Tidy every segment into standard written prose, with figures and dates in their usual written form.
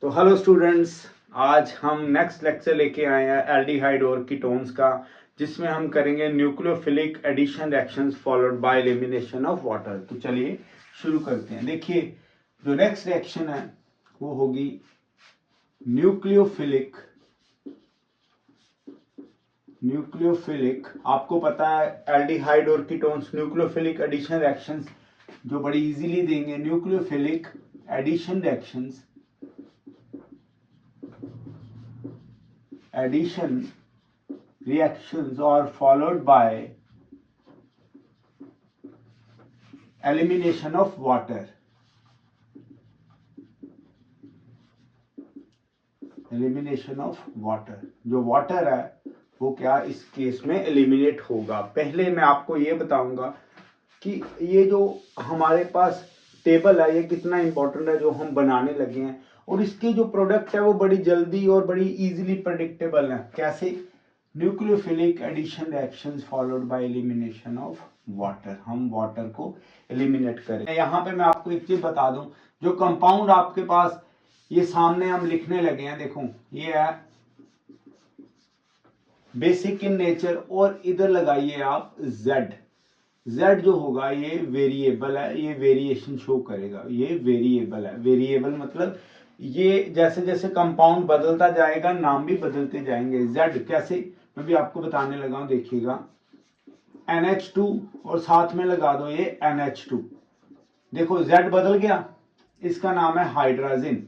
तो hello students, आज हम नेक्स्ट लेक्चर लेके आए हैं एल्डिहाइड और कीटोन्स का, जिसमें हम करेंगे nucleophilic addition reactions followed by elimination of water. तो चलिए शुरू करते हैं। देखिए, जो नेक्स्ट रिएक्शन है वो होगी न्यूक्लियोफिलिक। आपको पता है एल्डिहाइड और कीटोन्स न्यूक्लियोफिलिक एडिशन रिएक्शंस जो बड़ी इजीली देंगे। Nucleophilic addition reactions reactions are followed by elimination of water. Elimination of water, जो वाटर है वो क्या इस केस में एलिमिनेट होगा। पहले मैं आपको ये बताऊंगा कि ये जो हमारे पास टेबल है ये कितना इंपॉर्टेंट है जो हम बनाने लगे हैं, और इसके जो प्रोडक्ट है वो बड़ी जल्दी और बड़ी इजीली प्रेडिक्टेबल है। कैसे? Nucleophilic addition reactions followed by elimination of water. हम वाटर को एलिमिनेट करें। यहाँ पे मैं आपको एक चीज बता दूं, जो कंपाउंड आपके पास ये सामने हम लिखने लगे हैं, देखो ये है बेसिक इन नेचर, और इधर लगाइए आप Z। Z जो होगा ये वेरिएबल है, ये वेरिएशन शो करेगा। ये वेरिएबल है। वेरिएबल मतलब ये जैसे जैसे कंपाउंड बदलता जाएगा नाम भी बदलते जाएंगे। Z कैसे, मैं भी आपको बताने लगा हूं। देखिएगा NH2 और साथ में लगा दो ये NH2। देखो Z बदल गया, इसका नाम है हाइड्राजिन।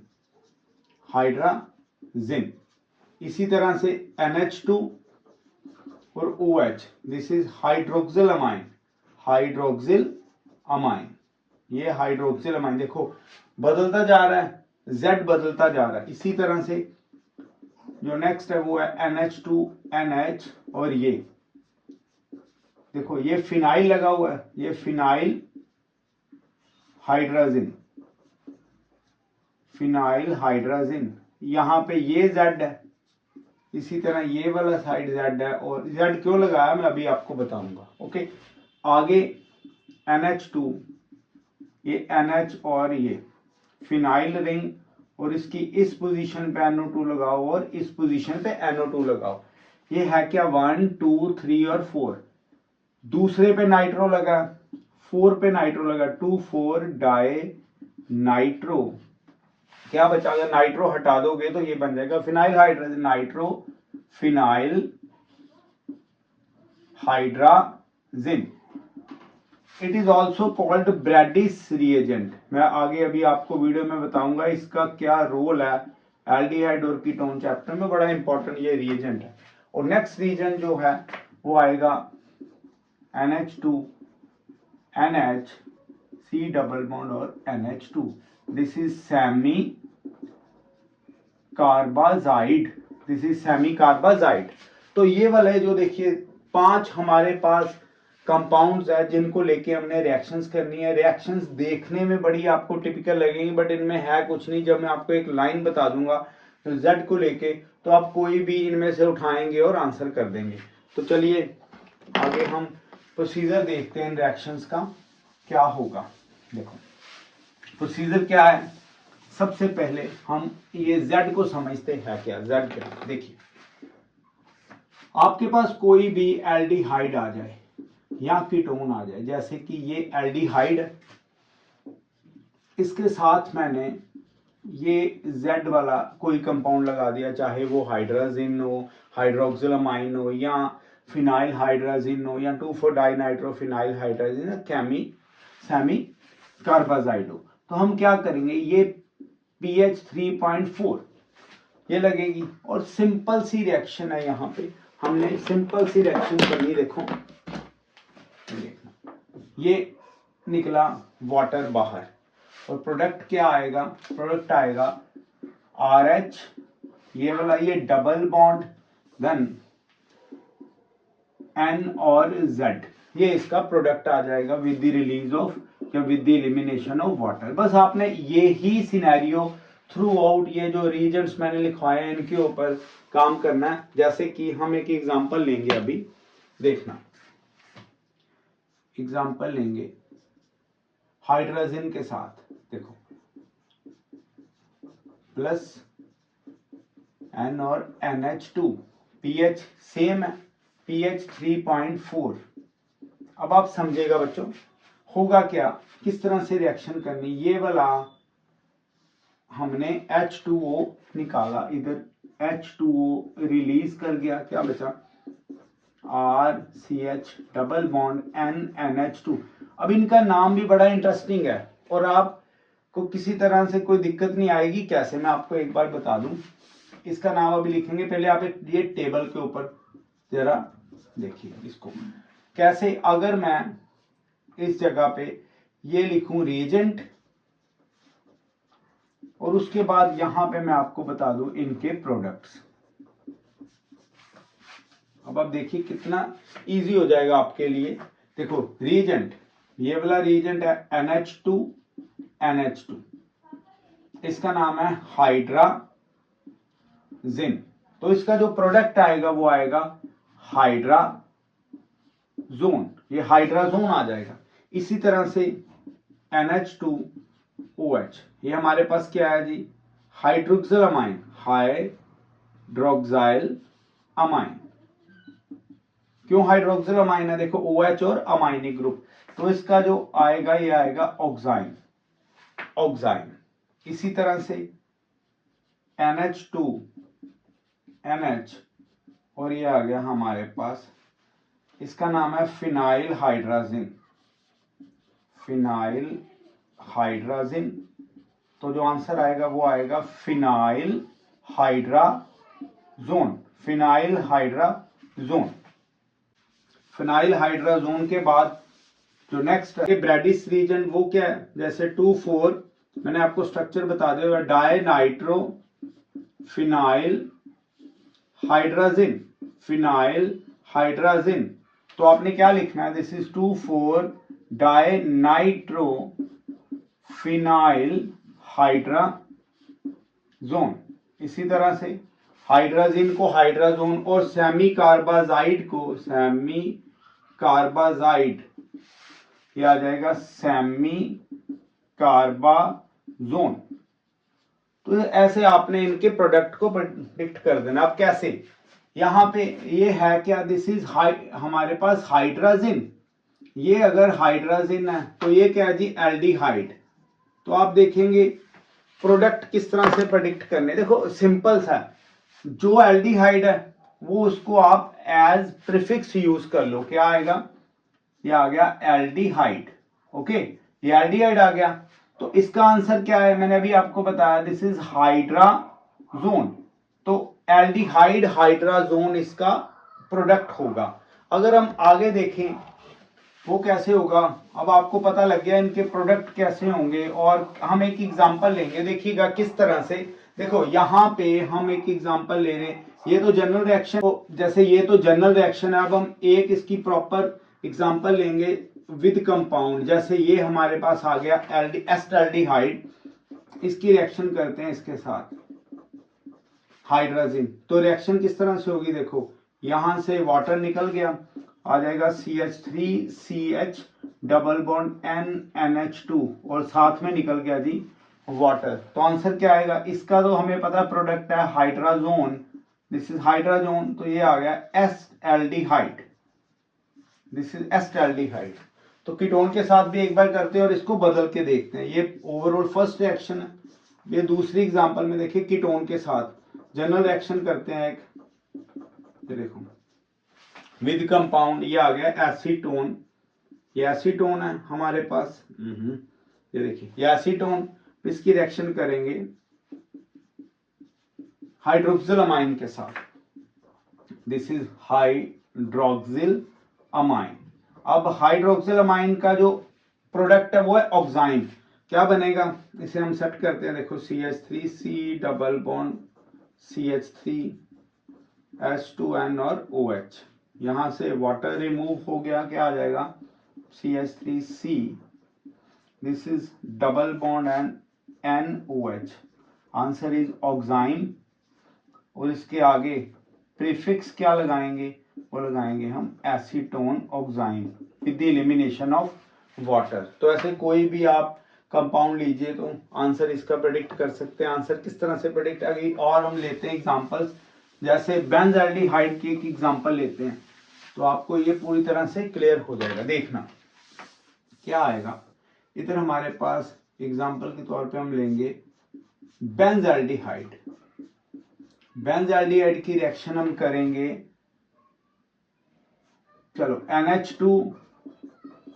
हाइड्राजिन। इसी तरह से NH2 और OH, this is hydroxyl amine. Hydroxyl amine, ये हाइड्रोक्सिल अमाइन देखो बदलता जा रहा है, Z बदलता जा रहा है। इसी तरह से जो नेक्स्ट है वो है NH2NH, और ये देखो ये फिनाइल लगा हुआ है, ये फिनाइल हाइड्राजिन। फिनाइल हाइड्राजिन, यहां पे ये Z है, इसी तरह ये वाला साइड Z है, और Z क्यों लगाया मैं अभी आपको बताऊंगा। ओके, आगे NH2, ये NH और ये फिनाइल रिंग, और इसकी इस पोजीशन पे NO2 लगाओ और इस पोजीशन पे NO2 लगाओ। ये है क्या 1 2 3 और 4। दूसरे पे नाइट्रो लगा, 4 पे नाइट्रो लगा, 2 4 डाई नाइट्रो। क्या बचा? अगर नाइट्रो हटा दोगे तो ये बन जाएगा phenyl hydrogen. Nitro phenyl hydrazine. It is also called Brady's reagent. मैं आगे अभी आपको वीडियो में बताऊंगा इसका क्या रोल है। एल्डिहाइड और कीटोन चैप्टर में बड़ा इंपॉर्टेंट ये रिएजेंट है। और नेक्स्ट रीजन जो है वो आएगा NH2 NH, C double bond और NH2। This is semi carbazide. This is semi carbazide. तो ये वाले जो देखिए 5 हमारे पास कंपाउंड्स है जिनको लेके हमने रिएक्शंस करनी है। रिएक्शंस देखने में बड़ी आपको टिपिकल लगेंगी, बट इनमें है कुछ नहीं। जब मैं आपको एक लाइन बता दूंगा तो Z को लेके, तो आप कोई भी इनमें से उठाएंगे और आंसर कर देंगे। तो चलिए आगे हम प्रोसीजर देखते हैं रिएक्शंस का क्या होगा। देखो प्रोसीजर क्या है। सबसे पहले हम ये Z को समझते हैं क्या। Z क्या, देखिए आपके पास कोई भी एल्डिहाइड आ जाए या कीटोन आ जाए, जैसे कि ये एल्डिहाइड है, इसके साथ मैंने ये Z वाला कोई कंपाउंड लगा दिया, चाहे वो हाइड्राजिन हो, हाइड्रोक्सिल अमाइन हो, या फिनाइल हाइड्राजिन हो, या 2,4 dinitro phenyl hydrazine, chemo semi carbazide हो। तो हम क्या करेंगे, ये pH 3.4 ये लगेगी, और सिंपल सी रिएक्शन है। यहाँ पे हमने सिंपल सी रिएक्शन करनी। देखो ये निकला वाटर बाहर, और प्रोडक्ट क्या आएगा? प्रोडक्ट आएगा RH, ये वाला ये डबल बॉन्ड, देन N और Z, ये इसका प्रोडक्ट आ जाएगा विद द रिलीज ऑफ या with the elimination of water. बस आपने ये ही सिनेरियो थ्रू आउट ये जो रीजन्स मैंने लिखवाए हैं इनके ऊपर काम करना है। जैसे कि हम एक एग्जांपल लेंगे, अभी देखना एग्जांपल लेंगे हाइड्रोजन के साथ। देखो प्लस N और NH2, pH सेम है, pH 3.4। अब आप समझेगा बच्चों होगा क्या, किस तरह से रिएक्शन करनी। ये वाला हमने H2O निकाला, इधर H2O रिलीज कर गया, क्या बचा RCH डबल बॉन्ड NNH2। अब इनका नाम भी बड़ा इंटरेस्टिंग है और आपको किसी तरह से कोई दिक्कत नहीं आएगी। कैसे, मैं आपको एक बार बता दूं। इसका नाम अभी लिखेंगे, पहले आप एक ये टेबल के ऊपर जरा देखिए इसको कैसे। अगर मैं इस जगह पे ये लिखूं रिएजेंट और उसके बाद यहां पे मैं आपको बता दूं इनके प्रोडक्ट्स। अब आप देखिए कितना इजी हो जाएगा आपके लिए। देखो रिएजेंट, ये वाला रिएजेंट है NH2 NH2, इसका नाम है हाइड्राजिन। तो इसका जो प्रोडक्ट आएगा वो आएगा हाइड्राजोन, ये हाइड्राजोन आ जाएगा। इसी तरह से NH2OH, ये हमारे पास क्या है जी, हाइड्रोक्सिल अमाइन, हाइड्रोक्साइल अमाइन। क्यों हाइड्रोक्सिल अमाइन है, देखो OH और अमाइनिक ग्रुप, तो इसका जो आएगा ये आएगा ऑक्साइन, ऑक्साइन। इसी तरह से NH2NH और ये आ गया हमारे पास, इसका नाम है फिनाइल हाइड्राजिन, फिनाइल हाइड्राजिन। तो जो आंसर आएगा वो आएगा phenyl hydrazone, phenyl hydrazone. Phenyl hydrazone के बाद जो नेक्स्ट है ब्रैडिस रीजन, वो क्या है, जैसे 2,4 मैंने आपको स्ट्रक्चर बता दिया, die nitro phenyl hydrazine, phenylhydrazine. तो आपने क्या लिखना है, this is 2,4 dinitrophenylhydrazone. इसी तरह से हाइड्राजिन को हाइड्राजोन और सेमी कार्बाजाइड को सेमी कार्बाजाइड, ये आ जाएगा सेमी कार्बाजोन। तो ऐसे आपने इनके प्रोडक्ट को प्रेडिक्ट कर देना। अब कैसे, यहां पे ये है क्या, दिस इज हमारे पास हाइड्राजिन, ये अगर हाइड्राजिन है तो ये क्या है जी, एल्डिहाइड। तो आप देखेंगे प्रोडक्ट किस तरह से प्रेडिक्ट करने। देखो सिंपल सा, जो एल्डिहाइड है वो उसको आप एज प्रीफिक्स यूज कर लो, क्या आएगा, ये आ गया एल्डिहाइड। ओके, ये एल्डिहाइड आ गया। तो इसका आंसर क्या है, मैंने अभी आपको बताया, दिस इज हाइड्राजोन। तो एल्डिहाइड हाइड्राजोन इसका प्रोडक्ट होगा। अगर हम आगे देखें वो कैसे होगा, अब आपको पता लग गया इनके प्रोडक्ट कैसे होंगे। और हम एक एग्जांपल लेंगे, देखिएगा किस तरह से। देखो यहाँ पे हम एक एग्जांपल ले रहे हैं, ये तो जनरल रिएक्शन, जैसे ये तो जनरल रिएक्शन है। अब हम एक इसकी प्रॉपर एग्जांपल लेंगे विद कंपाउंड, जैसे ये हमारे पास आ गया एस्टाल्डिहाइड, इसकी रिएक्शन करते हैं इसके साथ हाइड्रोजन। तो रिएक्शन किस तरह से होगी, देखो यहां से वाटर निकल गया, आ जाएगा CH3CH डबल बॉन्ड NNH2 और साथ में निकल गया जी वाटर। तो आंसर क्या आएगा, इसका तो हमें पता प्रोडक्ट है हाइड्राजोन, दिस इज हाइड्राजोन, तो ये आ गया एस्टाल्डिहाइड, दिस इज एस्टाल्डिहाइड। तो कीटोन के साथ भी एक बार करते हैं और इसको बदल के देखते हैं। ये ओवरऑल फर्स्ट रिएक्शन है। ये दूसरी एग्जांपल में देखिए कीटोन के साथ जनरल रिएक्शन करते हैं एक, ये देखो विद कंपाउंड, ये आ गया एसीटोन, ये एसीटोन है हमारे पास, ये देखिए ये एसीटोन, इसकी रिएक्शन करेंगे हाइड्रोक्सिल अमाइन के साथ, दिस इज हाइड्रोक्सिल अमाइन। अब हाइड्रोक्सिल अमाइन का जो प्रोडक्ट है वो है ऑक्साइन। क्या बनेगा, इसे हम सेट करते हैं, देखो CH3C डबल बॉन्ड CH3H2N और OH, यहां से वाटर रिमूव हो गया, क्या आ जाएगा CH3C, this is double bond and NOH, answer is oxime. और इसके आगे प्रीफिक्स क्या लगाएंगे, वो लगाएंगे हम acetone oxime with the elimination of water. तो ऐसे कोई भी आप कंपाउंड लीजिए तो आंसर इसका प्रेडिक्ट कर सकते हैं। आंसर किस तरह से प्रेडिक्ट आएगी, और हम लेते हैं एग्जांपल्स, जैसे बेंजाल्डिहाइड की एक एग्जांपल लेते हैं तो आपको ये पूरी तरह से क्लियर हो जाएगा। देखना क्या आएगा। इधर हमारे पास एग्जांपल के तौर पे हम लेंगे बेंजाल्डिहाइड। बेंजाल्डिहाइड की रिएक्शन हम करेंगे, चलो NH2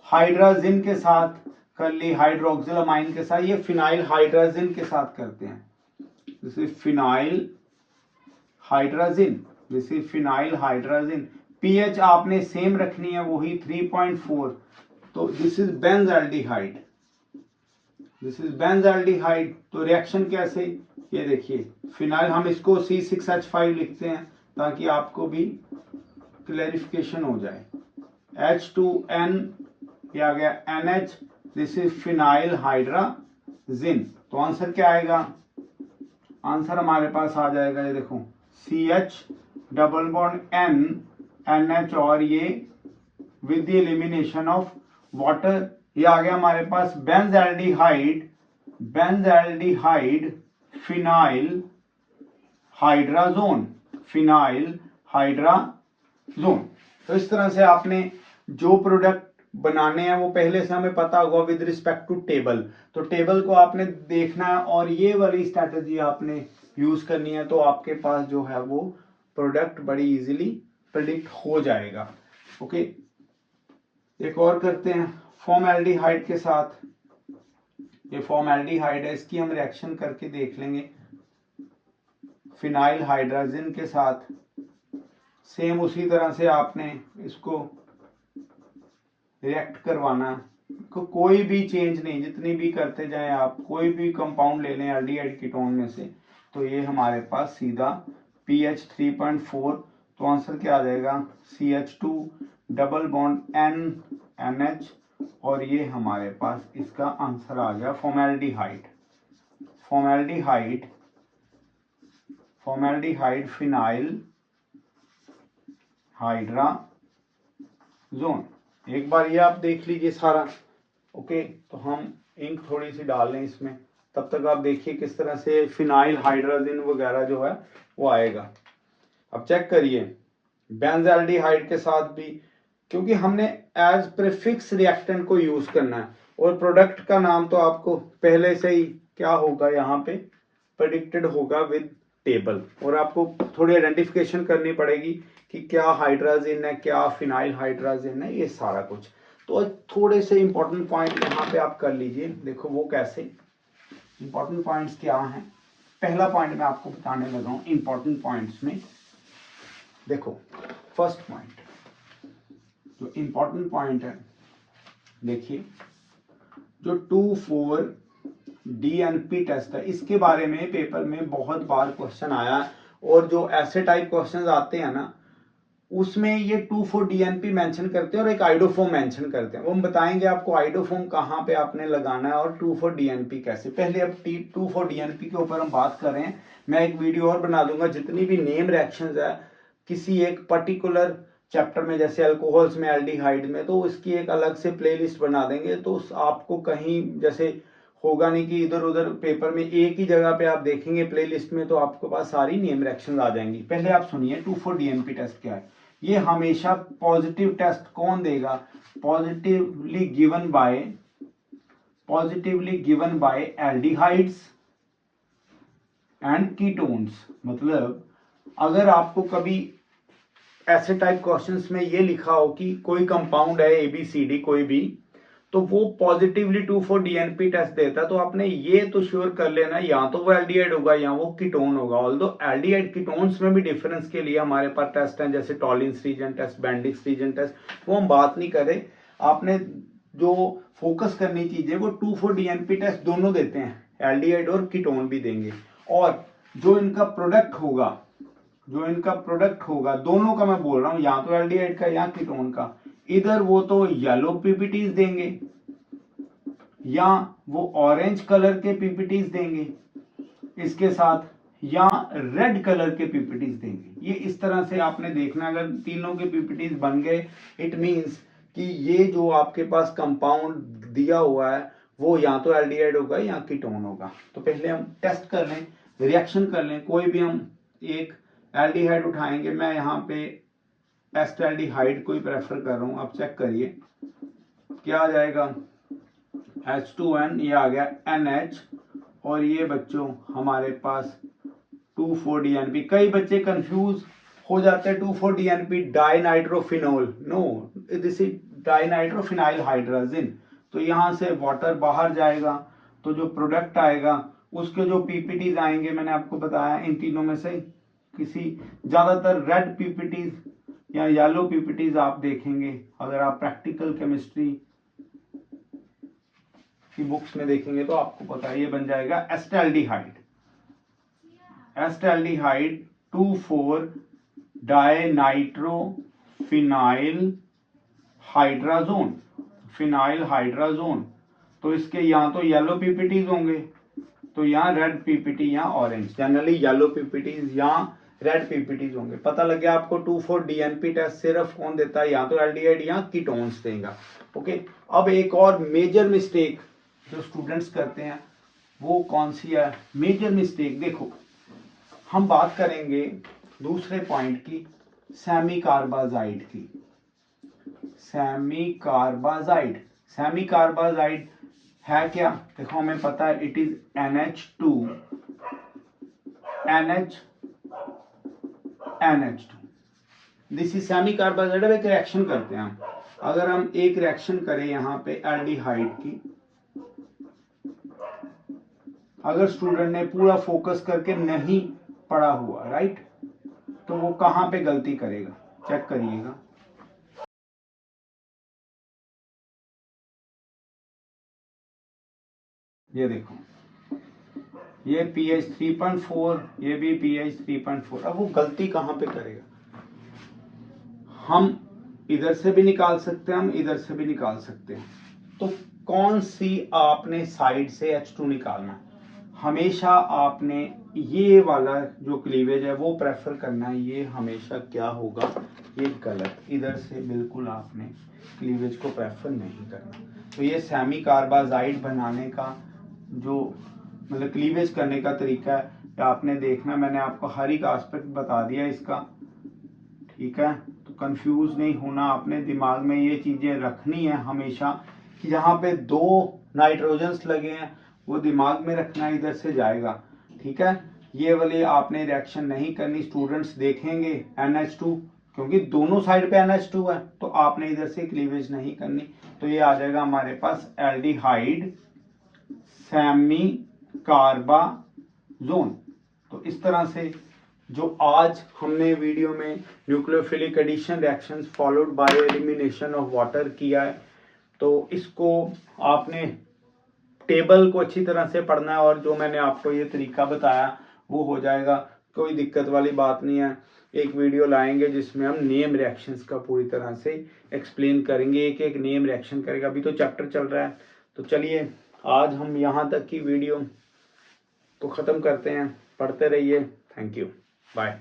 हाइड्रोजन के साथ कर ली, हाइड्रोक्सिल अमाइन के साथ, ये फिनाइल हाइड्रोजन के साथ करते हैं। This is phenyl hydrogen, this is phenyl hydrogen. PH आपने सेम रखनी है वही 3.4, तो this is benzaldehyde, this is benzaldehyde. तो रिएक्शन कैसे, ये देखिए फिनाइल, हम इसको C6H5 लिखते हैं ताकि आपको भी क्लैरिफिकेशन हो जाए। H2N, ये आ गया NH, this is phenyl hydrogen. तो आंसर क्या आएगा, आंसर हमारे पास आ जाएगा, ये देखो CH double bond N NH, और ये with the elimination of water, ये आ गया हमारे पास benzaldehyde, benzaldehyde phenyl hydrazone, phenyl hydrazone. तो इस तरह से आपने जो प्रोडक्ट बनाने हैं वो पहले से हमें पता होगा विद रिस्पेक्ट टू टेबल, तो टेबल को आपने देखना है और ये वाली स्ट्रैटेजी आपने यूज करनी है, तो आपके पास जो है वो प्रोडक्ट बड़ी इजीली प्रेडिक्ट हो जाएगा। ओके, एक और करते हैं फॉर्मल्डिहाइड के साथ। ये फॉर्मल्डिहाइड है, इसकी हम रिएक्शन करके देख लेंगे फिनाइल हाइड्रोजन के साथ। सेम उसी तरह से आपने इसको रिएक्ट करवाना, कोई भी चेंज नहीं, जितनी भी करते जाएं आप, कोई भी कंपाउंड ले लें एल्डिहाइड कीटोन में से, तो ये हमारे पास सीधा pH 3.4, तो आंसर क्या आ जाएगा CH2 double bond N NH, और ये हमारे पास इसका आंसर आ गया formaldehyde, formaldehyde, formaldehyde phenyl hydrazone. एक बार ये आप देख लीजिए सारा। ओके, तो हम इंक थोड़ी सी डाल लें इसमें, तब तक आप देखिए किस तरह से फिनाइल हाइड्रोजन वगैरह जो है वो आएगा। अब चेक करिए बेंजाल्डिहाइड के साथ भी, क्योंकि हमने एज प्रीफिक्स रिएक्टेंट को यूज करना है, और प्रोडक्ट का नाम तो आपको पहले से ही क्या होगा यहाँ पे प्रेडिक्टेड होगा विद टेबल, और आपको थोड़ी आइडेंटिफिकेशन करनी पड़ेगी कि क्या हाइड्रोजन है, क्या फिनाइल हाइड्रोजन है, ये सारा कुछ। तो थोड़े से इंपॉर्टेंट पॉइंट यहाँ पे आप कर लीजिए। देखो वो कैसे, इंपॉर्टेंट पॉइंट्स क्या हैं। पहला पॉइंट मैं आपको बताने लगा हूँ इंपॉर्टेंट पॉइंट्स में। देखो फर्स्ट पॉइंट, जो इंपॉर्टेंट पॉइंट है, देखिए जो 2,4 DNP टेस्ट है, इसके बारे में पेपर में बहुत बार क्वेश्चन आया, और जो ऐसे टाइप क्वेश्चंस आते हैं ना उसमें ये 2,4 DNP मेंशन करते हैं और एक आइडोफोम मेंशन करते हैं। वो हम बताएंगे आपको आइडोफोम कहाँ पे आपने लगाना है और 2,4 DNP कैसे। पहले अब 2,4 DNP के ऊपर हम बात कर रहे हैं। मैं एक वीडियो और बना दूंगा, जितनी भी नेम रिएक्शंस है किसी एक पर्टिकुलर चैप्टर में, जैसे अल्कोहल्स में, एल्डिहाइड में, तो उसकी एक अलग से प्लेलिस्ट बना देंगे, तो आपको कहीं जैसे होगा नहीं कि इधर उधर पेपर में एक ही जगह पे आप देखेंगे प्लेलिस्ट में, तो आपके पास सारी नेम रिएक्शंस आ जाएंगी। पहले आप सुनिए 2,4 DNP टेस्ट क्या है। ये हमेशा पॉजिटिव टेस्ट कौन देगा, positively given by aldehydes and ketones. मतलब अगर आपको कभी ऐसे टाइप क्वेश्चंस में ये लिखा हो कि कोई कंपाउंड है ABCD कोई भी, तो वो पॉजिटिवली 2,4 DNP टेस्ट देता है, तो आपने ये तो श्योर कर लेना या तो वो एल्डिहाइड होगा या वो कीटोन होगा। ऑल्दो एल्डिहाइड कीटोन्स में भी डिफरेंस के लिए हमारे पास टेस्ट हैं, जैसे Tollens reagent test, Benedict's reagent test, वो हम बात नहीं कर रहे। आपने जो फोकस करनी चीजें वो 2,4 DNP टेस्ट दोनों देते हैं, एल्डिहाइड और कीटोन भी देंगे। और जो इनका प्रोडक्ट होगा, दोनों का मैं बोल रहा हूं, या तो एल्डिहाइड का या कीटोन का, इधर वो तो येलो पीपीटीज देंगे या वो ऑरेंज कलर के पीपीटीज देंगे इसके साथ, या रेड कलर के पीपीटीज देंगे। ये इस तरह से आपने देखना, अगर तीनों के पीपीटीज बन गए, इट मींस कि ये जो आपके पास कंपाउंड दिया हुआ है वो या तो एल्डिहाइड होगा या कीटोन होगा। तो पहले हम टेस्ट कर लें, रिएक्शन कर लें। कोई भी हम एक एल्डिहाइड उठाएंगे, मैं यहाँ पे एस्टैल्डिहाइड को ही प्रेफर कर रहा हूँ। आप चेक करिए क्या आ जाएगा, H2N, ये आ गया NH, और ये बच्चों हमारे पास 2,4-DNP। कई बच्चे कंफ्यूज हो जाते हैं, 2,4-DNP dinitrophenol, no this is dinitrophenyl hydrazine. तो यहाँ से वाटर बाहर जाएगा, तो जो प्रोडक्ट आएगा उसके जो पीपीटीज आएंगे, मैंने आपको बताया इन तीनों में से किसी, ज्यादातर रेड पीपीटीज या येलो पीपीटीज आप देखेंगे अगर आप प्रैक्टिकल केमिस्ट्री की बुक्स में देखेंगे तो आपको पता है ये बन जाएगा एस्टैल्डिहाइड। एस्टैल्डिहाइड 2,4-डाइनाइट्रोफिनाइल हाइड्राजोन, फिनाइल हाइड्राजोन। तो इसके यहाँ तो येलो पीपीटीज होंगे, तो यहाँ रेड पीपीटी या ऑरेंज, जनरली येलो पीपीटीज या रेड पीपीटीज होंगे। पता लग गया आपको 2,4-DNP टेस्ट सिर्फ कौन देता है, या तो एल्डिहाइड या कीटोन्स देगा। ओके, अब एक और मेजर मिस्टेक जो स्टूडेंट्स करते हैं वो कौन सी है? मेजर मिस्टेक देखो, हम बात करेंगे दूसरे पॉइंट की, सेमी कार्बाजाइड की। सेमी कार्बाजाइड, सेमी कार्बाजाइड है क्या? देखो हमें पता है it is NH2 this is semi carbazide. अब एक रिएक्शन करते हैं हम, अगर हम एक रिएक्शन करें यहाँ पे एल्डिहाइड की, अगर स्टूडेंट ने पूरा फोकस करके नहीं पढ़ा हुआ, राइट, तो वो कहां पे गलती करेगा, चेक करिएगा। ये देखो, ये pH 3.4, ये भी pH 3.4। अब वो गलती कहां पे करेगा? हम इधर से भी निकाल सकते हैं, हम इधर से भी निकाल सकते हैं। तो कौन सी आपने साइड से H2 निकालना है? हमेशा आपने ये वाला जो क्लीवेज है वो प्रेफर करना है। ये हमेशा क्या होगा, ये गलत, इधर से बिल्कुल आपने क्लीवेज को प्रेफर नहीं करना। तो ये सेमी कार्बाजाइड बनाने का जो मतलब क्लीवेज करने का तरीका है, आपने देखना, मैंने आपको हर एक एस्पेक्ट बता दिया इसका, ठीक है। तो कंफ्यूज नहीं होना, आपने दिमाग में ये चीजें रखनी है हमेशा कि जहाँ पे 2 नाइट्रोजन्स लगे हैं वो दिमाग में रखना, इधर से जाएगा, ठीक है। ये वाली आपने रिएक्शन नहीं करनी। स्टूडेंट्स देखेंगे NH2, क्योंकि दोनों साइड पे NH2 है, तो आपने इधर से क्लीवेज नहीं करनी। तो ये आ जाएगा हमारे पास एल्डिहाइड सेमी कार्बाजोन। तो इस तरह से जो आज हमने वीडियो में nucleophilic addition reactions followed by elimination of water किया है, तो इसको आपने टेबल को अच्छी तरह से पढ़ना है, और जो मैंने आपको ये तरीका बताया वो हो जाएगा, कोई दिक्कत वाली बात नहीं है। एक वीडियो लाएंगे जिसमें हम नेम रिएक्शंस का पूरी तरह से एक्सप्लेन करेंगे, एक एक नेम रिएक्शन करेगा। अभी तो चैप्टर चल रहा है, तो चलिए आज हम यहाँ तक की वीडियो को ख़त्म करते हैं। पढ़ते रहिए, थैंक यू, बाय।